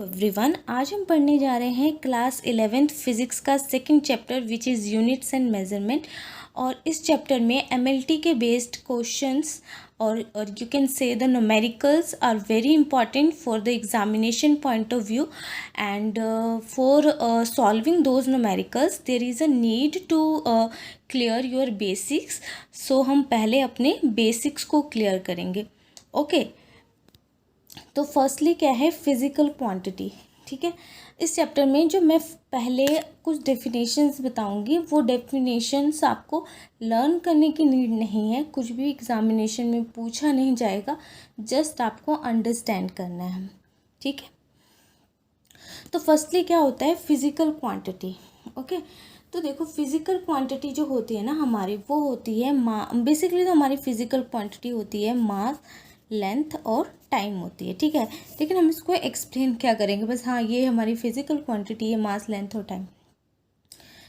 Everyone, आज हम पढ़ने जा रहे हैं क्लास 11th फिज़िक्स का second chapter which is units and measurement. और इस चैप्टर में एमएलटी के बेस्ड क्वेश्चंस और you can say the numericals are very important for the examination point of view and for solving those numericals there is a need to clear your basics. So हम पहले अपने basics को clear करेंगे। Okay तो firstly क्या है physical quantity. ठीक है, इस चैप्टर में जो मैं पहले कुछ डेफिनेशंस बताऊंगी वो डेफिनेशंस आपको लर्न करने की नीड नहीं है, कुछ भी एग्जामिनेशन में पूछा नहीं जाएगा, जस्ट आपको अंडरस्टैंड करना है। ठीक है, तो फर्स्टली क्या होता है फिज़िकल क्वांटिटी। ओके तो देखो फिज़िकल क्वांटिटी जो होती है ना हमारी, वो होती है बेसिकली तो हमारी फिज़िकल क्वांटिटी होती है मास, लेंथ और टाइम होती है। ठीक है, लेकिन हम इसको एक्सप्लेन क्या करेंगे, बस हाँ ये हमारी फिज़िकल क्वांटिटी है, मास, लेंथ और टाइम।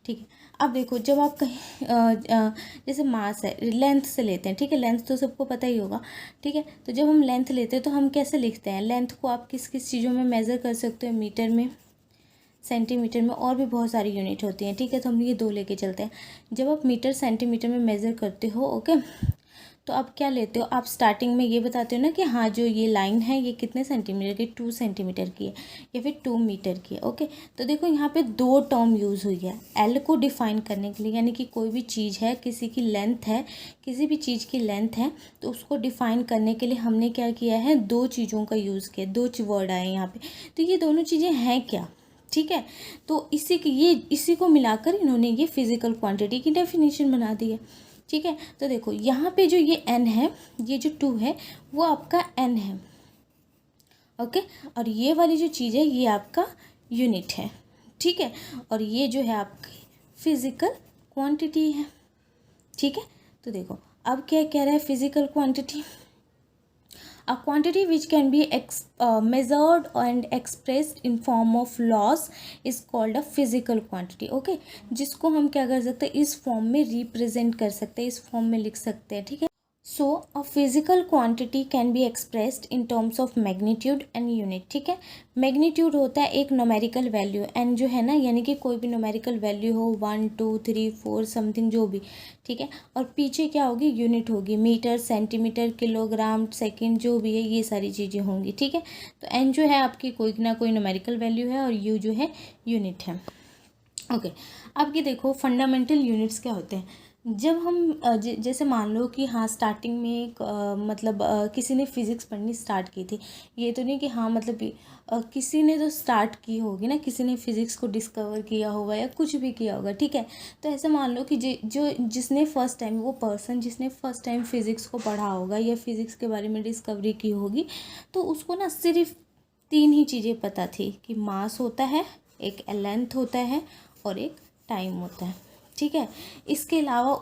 ठीक है, अब देखो जब आप कहीं जैसे मास है, लेंथ से लेते हैं। ठीक है, लेंथ तो सबको पता ही होगा। ठीक है, तो जब हम लेंथ लेते हैं तो हम कैसे लिखते हैं, लेंथ को आप किस किस चीज़ों में मेज़र कर सकते हो, मीटर में, सेंटीमीटर में, और भी बहुत सारी यूनिट होती हैं। ठीक है, तो हम ये दो लेके चलते हैं। जब आप मीटर सेंटीमीटर में मेज़र करते हो, ओके, तो आप क्या लेते हो, आप स्टार्टिंग में ये बताते हो ना कि हाँ जो ये लाइन है ये कितने सेंटीमीटर की, 2 सेंटीमीटर की है या फिर 2 मीटर की है। ओके, तो देखो यहाँ पे दो टर्म यूज़ हुई है एल को डिफाइन करने के लिए, यानी कि कोई भी चीज़ है, किसी की लेंथ है, किसी भी चीज़ की लेंथ है, तो उसको डिफाइन करने के लिए हमने क्या किया है, दो चीज़ों का यूज़ किया, दो वर्ड आए यहाँ पे। तो ये दोनों चीज़ें हैं क्या, ठीक है, तो इसी को मिलाकर इन्होंने ये फिज़िकल क्वांटिटी की डेफिनेशन बना दी है। ठीक है, तो देखो यहाँ पे जो ये n है, ये जो 2 है वो आपका n है। ओके, और ये वाली जो चीज़ है ये आपका यूनिट है। ठीक है, और ये जो है आपकी फिज़िकल क्वांटिटी है। ठीक है, तो देखो अब क्या कह रहा है physical quantity, a quantity which can be measured and expressed in form of laws is called a physical quantity। okay, जिसको हम क्या कर सकते हैं, इस फॉर्म में रिप्रेजेंट कर सकते हैं, इस फॉर्म में लिख सकते हैं। ठीक है, so a physical quantity can be expressed in terms of magnitude and unit. ठीक है, मैग्नीट्यूड होता है एक न्यूमेरिकल वैल्यू, एंड जो है ना यानी कि कोई भी न्यूमेरिकल वैल्यू हो 1 2 3 4 समथिंग जो भी। ठीक है, और पीछे क्या होगी, यूनिट होगी, मीटर, सेंटीमीटर, किलोग्राम, सेकंड, जो भी है ये सारी चीज़ें होंगी। ठीक है, तो एन जो है आपकी कोई ना कोई न्यूमेरिकल वैल्यू है और यू जो है यूनिट है। ओके, अब ये देखो फंडामेंटल यूनिट्स क्या होते हैं। जब हम जैसे मान लो कि हाँ स्टार्टिंग में एक किसी ने फिज़िक्स पढ़नी स्टार्ट की थी, ये तो नहीं कि हाँ मतलब किसी ने तो स्टार्ट की होगी ना, किसी ने फिज़िक्स को डिस्कवर किया होगा या कुछ भी किया होगा। ठीक है, तो ऐसे मान लो कि जिसने फर्स्ट टाइम, वो पर्सन जिसने फर्स्ट टाइम फिज़िक्स को पढ़ा होगा या फिज़िक्स के बारे में डिस्कवरी की होगी, तो उसको ना सिर्फ 3 ही चीज़ें पता थी कि मास होता है, एक लेंथ होता है और एक टाइम होता है। ठीक है, इसके अलावा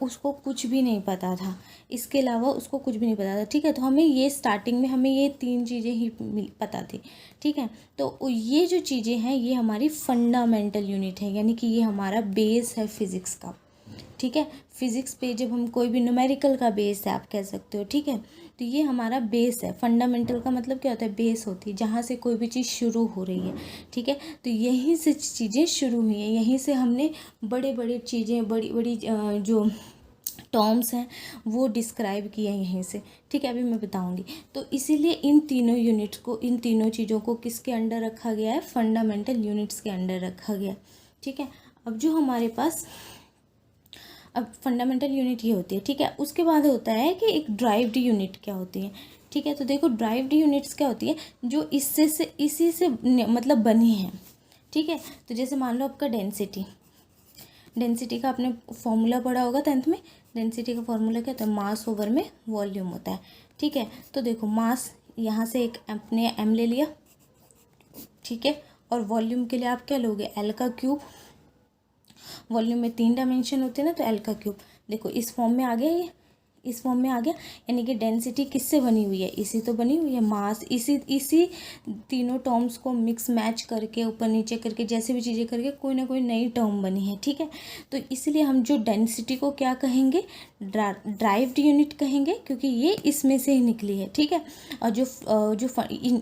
उसको कुछ भी नहीं पता था, इसके अलावा उसको कुछ भी नहीं पता था। ठीक है, तो हमें ये स्टार्टिंग में हमें ये 3 चीज़ें ही पता थी। ठीक है, तो ये जो चीज़ें हैं ये हमारी फंडामेंटल यूनिट है, यानी कि ये हमारा बेस है फिज़िक्स का। ठीक है, फिज़िक्स पे जब हम कोई भी न्यूमेरिकल का बेस है आप कह सकते हो। ठीक है, तो ये हमारा बेस है। फंडामेंटल का मतलब क्या होता है, बेस होती है जहाँ से कोई भी चीज़ शुरू हो रही है। ठीक है, तो यहीं से चीज़ें शुरू हुई हैं, यहीं से हमने बड़े बड़े चीज़ें, बड़ी बड़ी जो टर्म्स हैं वो डिस्क्राइब किए हैं यहीं से। ठीक है, अभी मैं बताऊंगी। तो इसीलिए इन तीनों यूनिट्स को, इन तीनों चीज़ों को किसके अंडर रखा गया है, फंडामेंटल यूनिट्स के अंडर रखा गया। ठीक है, अब जो हमारे पास अब फंडामेंटल यूनिट ये होती है। ठीक है, उसके बाद होता है कि एक ड्राइव्ड यूनिट क्या होती है। ठीक है, तो देखो ड्राइव्ड यूनिट्स क्या होती है, जो इसी से मतलब बनी है। ठीक है, तो जैसे मान लो आपका डेंसिटी का आपने फॉर्मूला पढ़ा होगा 10th में। डेंसिटी का फॉर्मूला क्या होता है, मास ओवर में वॉल्यूम होता है। ठीक है, तो देखो मास यहाँ से एक अपने m ले लिया। ठीक है, और वॉल्यूम के लिए आप क्या लोगे, एल का क्यूब। वॉल्यूम में 3 डायमेंशन होते हैं ना, तो एल का क्यूब। देखो इस फॉर्म में आ गया ये, इस फॉर्म में आ गया। यानी कि डेंसिटी किससे बनी हुई है, इसी तो बनी हुई है, मास। इसी तीनों टर्म्स को मिक्स मैच करके ऊपर नीचे करके जैसे भी चीज़ें करके कोई ना कोई नई टर्म बनी है, ठीक है। तो इसलिए हम जो डेंसिटी को क्या कहेंगे, ड्राइव्ड यूनिट कहेंगे, क्योंकि ये इसमें से ही निकली है, ठीक है। और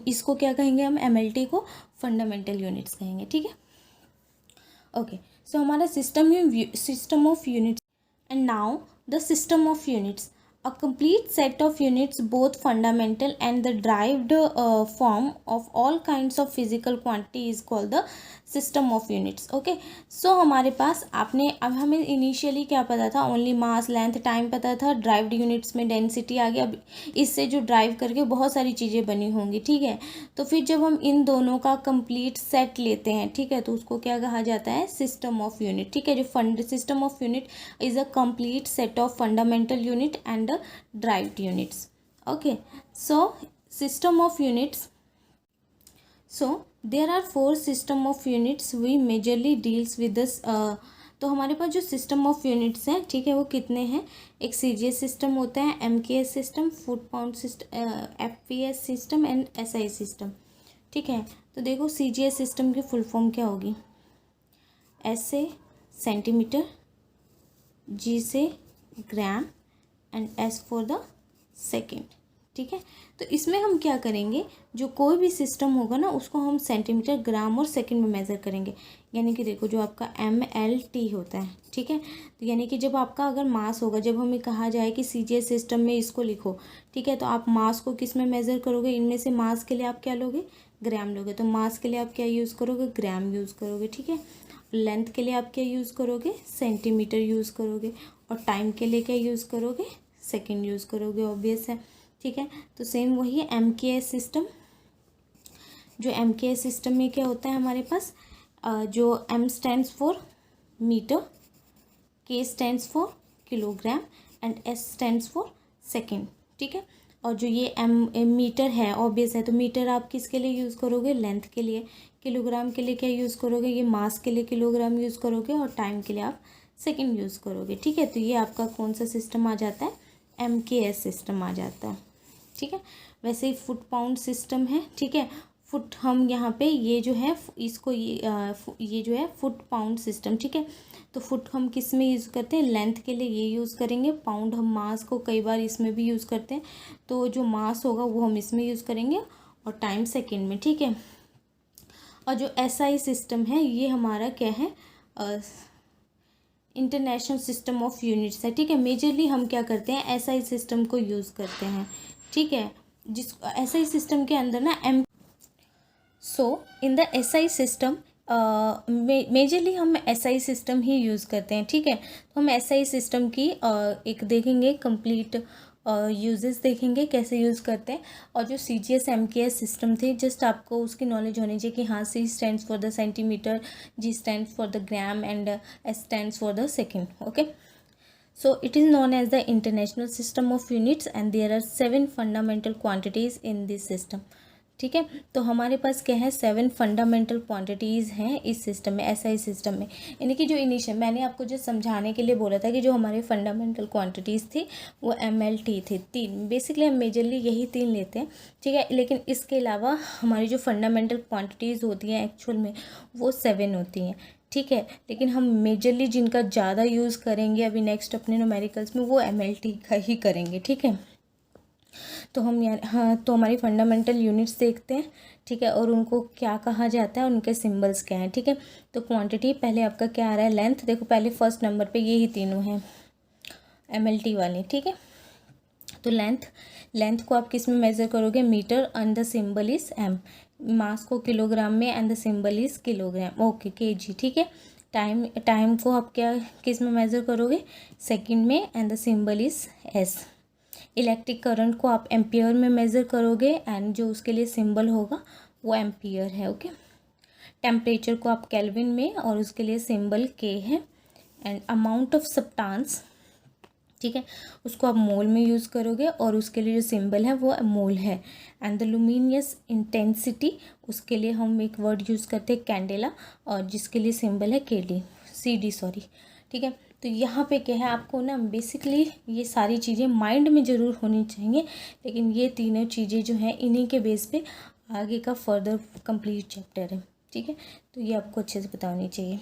इसको क्या कहेंगे हम, MLT को फंडामेंटल यूनिट्स कहेंगे, ठीक है। ओके, सो हमारा system of units. And now the system of units. A complete set of units, both fundamental and the derived form of all kinds of physical quantity is called the system of units. Okay, so हमारे पास अब हमें initially क्या पता था, only मास, length, time पता था। Derived units में density आ गया। अब इससे जो ड्राइव करके बहुत सारी चीज़ें बनी होंगी, ठीक है। तो फिर जब हम इन दोनों का कंप्लीट सेट लेते हैं, ठीक है, तो उसको क्या कहा जाता है, सिस्टम ऑफ यूनिट, ठीक है। जो system of unit is a complete set of fundamental unit and derived units. Okay, so system of units. So there are 4 system of units we majorly deals with this. तो हमारे पास जो system of units हैं, ठीक है, वो कितने हैं। एक CGS सिस्टम होता है, MKS system, foot pound system, FPS system and SI system, ठीक है। तो देखो CGS सिस्टम की फुल फॉर्म क्या होगी, S से सेंटीमीटर, G से gram and S for the second, ठीक है। तो इसमें हम क्या करेंगे, जो कोई भी सिस्टम होगा ना उसको हम सेंटीमीटर, ग्राम और सेकंड में मेज़र करेंगे। यानी कि देखो जो आपका MLT होता है, ठीक है। तो यानी कि जब आपका अगर मास होगा, जब हमें कहा जाए कि CGS सिस्टम में इसको लिखो, ठीक है, तो आप मास को किस में मेज़र करोगे, इनमें से मास के लिए आप क्या लोगे, ग्राम लोगे। तो मास के लिए आप क्या यूज़ करोगे, ग्राम यूज़ करोगे, ठीक है। लेंथ के लिए आप क्या यूज़ करोगे, सेंटीमीटर यूज़ करोगे। और टाइम के लिए क्या यूज़ करोगे, सेकंड यूज़ करोगे, ऑब्वियस है, ठीक है। तो सेम वही है MKS सिस्टम। जो MKS सिस्टम में क्या होता है हमारे पास, जो M stands for metre, K stands for kilogram and S stands for second, ठीक है। और जो ये मीटर है, ऑब्वियस है, तो मीटर आप किसके लिए यूज़ करोगे, लेंथ के लिए। किलोग्राम के लिए क्या यूज़ करोगे, ये मास के लिए किलोग्राम यूज़ करोगे। और टाइम के लिए आप सेकंड यूज़ करोगे, ठीक है। तो ये आपका कौन सा सिस्टम आ जाता है, MKS सिस्टम आ जाता है, ठीक है। वैसे ही फुट पाउंड सिस्टम है, ठीक है। फुट हम यहाँ पे ये जो है इसको ये जो है फुट पाउंड सिस्टम, ठीक है। तो फुट हम किस में यूज़ करते हैं, लेंथ के लिए ये यूज़ करेंगे। पाउंड हम मास को कई बार इसमें भी यूज़ करते हैं, तो जो मास होगा वो हम इसमें यूज़ करेंगे। और टाइम सेकेंड में, ठीक है। और जो SI सिस्टम है ये हमारा क्या है, इंटरनेशनल सिस्टम ऑफ यूनिट्स है, ठीक है। मेजरली हम क्या करते हैं, SI सिस्टम को यूज़ करते हैं, ठीक है। जिस SI सिस्टम के अंदर ना in the SI system majorly हम SI सिस्टम ही यूज़ करते हैं, ठीक है। तो हम SI सिस्टम की एक देखेंगे कंप्लीट यूजेस देखेंगे कैसे यूज़ करते हैं। और जो CGS MKS सिस्टम थे, जस्ट आपको उसकी नॉलेज होनी चाहिए कि हाँ, C stands for the centimetre, G stands for the gram and S stands for the second, okay. So it is known as the international system of units and there are 7 fundamental quantities in this system, ठीक है। तो हमारे पास क्या है, 7 fundamental quantities हैं इस system में, SI system में। यानी कि जो इनिशियल मैंने आपको जो समझाने के लिए बोला था कि जो हमारे फंडामेंटल क्वांटिटीज़ थी वो MLT थी, 3। बेसिकली हम मेजरली यही 3 लेते हैं, ठीक है। लेकिन इसके अलावा हमारी जो फंडामेंटल क्वांटिटीज़ होती हैं एक्चुअल में वो 7 होती हैं, ठीक है। लेकिन हम मेजरली जिनका ज़्यादा यूज़ करेंगे अभी नेक्स्ट अपने न्यूमेरिकल्स में वो MLT का ही करेंगे, ठीक है। तो हम यार हाँ, तो हमारी फंडामेंटल यूनिट्स देखते हैं, ठीक है। और उनको क्या कहा जाता है, उनके सिंबल्स क्या हैं, ठीक है। तो क्वांटिटी पहले आपका क्या आ रहा है, लेंथ। देखो पहले फर्स्ट नंबर पे ये ही तीनों हैं MLT वाली, ठीक है। तो लेंथ को आप किस में मेज़र करोगे, metre and the symbol is M। Mass को किलोग्राम में and the symbol is kilogram, okay, kg, ठीक है। टाइम को आप क्या किस में मेज़र करोगे, सेकंड में and the symbol is S। Electric current को आप एम्पियर में मेज़र करोगे एंड जो उसके लिए सिंबल होगा वो एम्पियर है, ओके। टेम्परेचर को आप केल्विन में और उसके लिए सिंबल K है। एंड अमाउंट ऑफ सब्सटेंस, ठीक है, उसको आप मोल में यूज़ करोगे और उसके लिए जो सिंबल है वो मोल है। एंड द लुमिनियस इंटेंसिटी, उसके लिए हम एक वर्ड यूज़ करते हैं कैंडेला और जिसके लिए सिंबल है CD, ठीक है। तो यहाँ पे क्या है, आपको ना बेसिकली ये सारी चीज़ें माइंड में ज़रूर होनी चाहिए, लेकिन ये तीनों चीज़ें जो हैं इन्हीं के बेस पे आगे का फर्दर कंप्लीट चैप्टर है। ठीक है, तो ये आपको अच्छे से पता होनी चाहिए।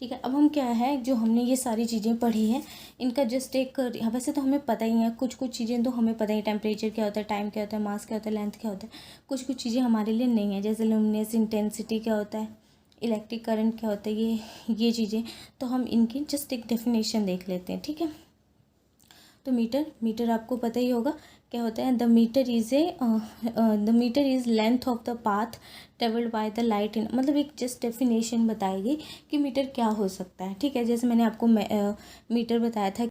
ठीक है, अब हम क्या है, जो हमने ये सारी चीज़ें पढ़ी हैं इनका जस्ट एक, वैसे तो हमें पता ही है कुछ कुछ चीज़ें तो हमें पता ही, टेम्परेचर क्या होता है, टाइम क्या होता है, मास क्या होता है, लेंथ क्या होता है। कुछ कुछ चीज़ें हमारे लिए नहीं है, जैसे लुमिनस इंटेंसिटी क्या होता है, इलेक्ट्रिक करंट क्या होता है, ये चीज़ें तो हम इनकी जस्ट एक डेफिनेशन देख लेते हैं। ठीक है, तो मीटर आपको पता ही होगा क्या होता है। The metre is length of the path travelled by the light in, मतलब एक जस्ट डेफिनेशन बताएगी कि मीटर क्या हो सकता है। ठीक है, जैसे मैंने आपको मीटर बताया था